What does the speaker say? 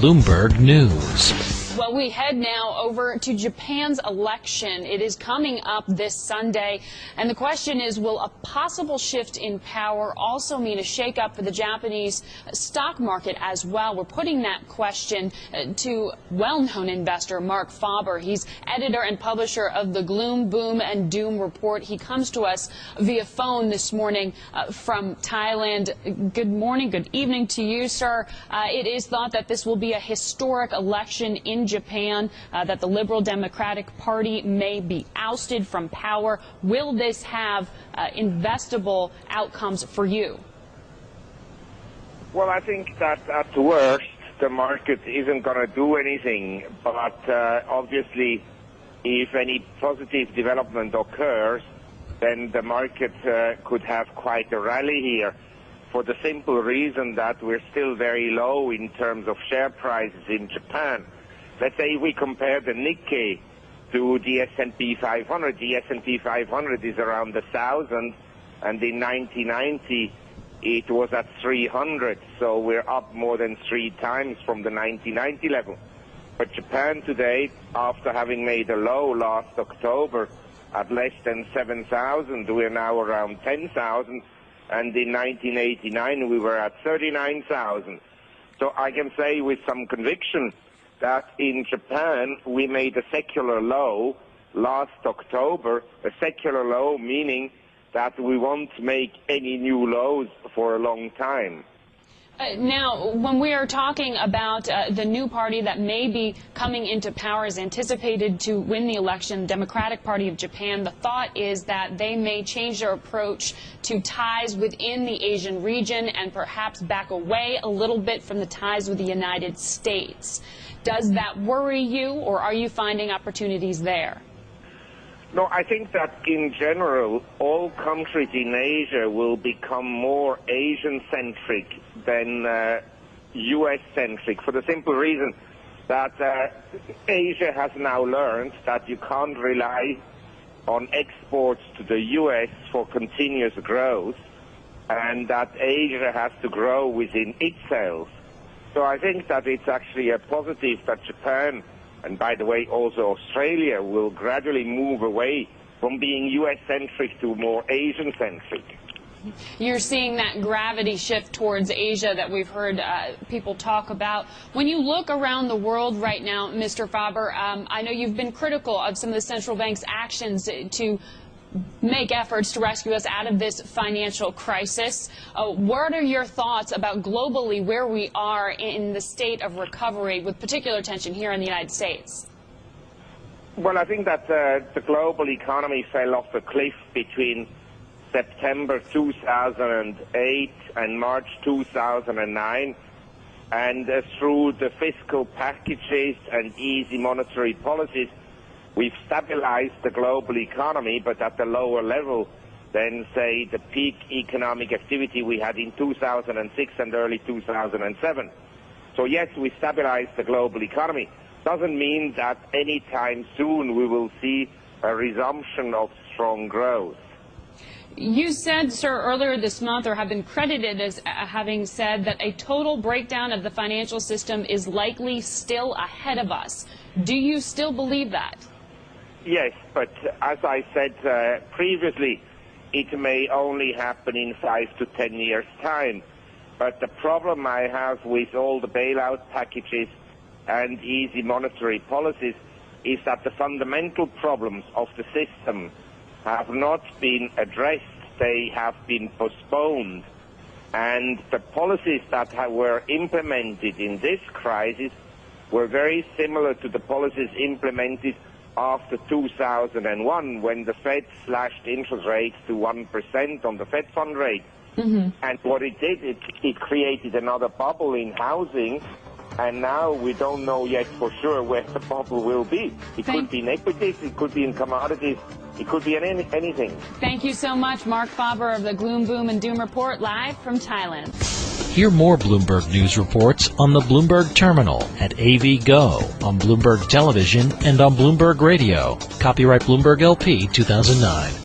Bloomberg News. Well, we head now over to Japan's election. It is coming up this Sunday, and the question is, will a possible shift in power also mean a shakeup for the Japanese stock market as well? We're putting that question to well-known investor Marc Faber. He's editor and publisher of the Gloom, Boom, and Doom Report. He comes to us via phone this morning from Thailand. Good morning, good evening to you, sir. It is thought that this will be a historic election in Japan, that the Liberal Democratic Party may be ousted from power. Will this have investable outcomes for you? Well, I think that at worst, the market isn't going to do anything. But obviously, if any positive development occurs, then the market could have quite a rally here, for the simple reason that we're still very low in terms of share prices in Japan. Let's say we compare the Nikkei to the S&P 500. The S&P 500 is around 1,000, and in 1990 it was at 300. So we're up more than 3 times from the 1990 level. But Japan today, after having made a low last October at less than 7,000, we're now around 10,000. And in 1989 we were at 39,000. So I can say with some conviction that in Japan we made a secular low last October, a secular low meaning that we won't make any new lows for a long time. Now, when we are talking about the new party that may be coming into power, is anticipated to win the election, the Democratic Party of Japan, the thought is that they may change their approach to ties within the Asian region and perhaps back away a little bit from the ties with the United States. Does that worry you, or are you finding opportunities there? No, I think that in general, all countries in Asia will become more Asian-centric than U.S.-centric, for the simple reason that Asia has now learned that you can't rely on exports to the U.S. for continuous growth, and that Asia has to grow within itself. So I think that it's actually a positive that Japan, and by the way also Australia, will gradually move away from being U.S.-centric to more Asian-centric. You're seeing that gravity shift towards Asia that we've heard people talk about. When you look around the world right now, Mr. Faber, I know you've been critical of some of the central bank's actions to make efforts to rescue us out of this financial crisis. What are your thoughts about globally where we are in the state of recovery, with particular attention here in the United States? Well, I think that the global economy fell off a cliff between September 2008 and March 2009, and through the fiscal packages and easy monetary policies, we've stabilized the global economy, but at a lower level than, say, the peak economic activity we had in 2006 and early 2007. So yes, we stabilized the global economy. Doesn't mean that anytime soon we will see a resumption of strong growth. You said, sir, earlier this month, or have been credited as having said, that a total breakdown of the financial system is likely still ahead of us. Do you still believe that? Yes, but as I said previously, it may only happen in 5 to 10 years' time. But the problem I have with all the bailout packages and easy monetary policies is that the fundamental problems of the system have not been addressed. They have been postponed. And the policies that were implemented in this crisis were very similar to the policies implemented after 2001, when the Fed slashed interest rates to 1% on the Fed fund rate. Mm-hmm. And what it did, it created another bubble in housing, and now we don't know yet for sure where the bubble will be. It could be in equities, it could be in commodities, it could be in anything. Thank you so much, Marc Faber of the Gloom, Boom, and Doom Report, live from Thailand. Hear more Bloomberg News reports on the Bloomberg Terminal at AV Go, on Bloomberg Television, and on Bloomberg Radio. Copyright Bloomberg LP 2009.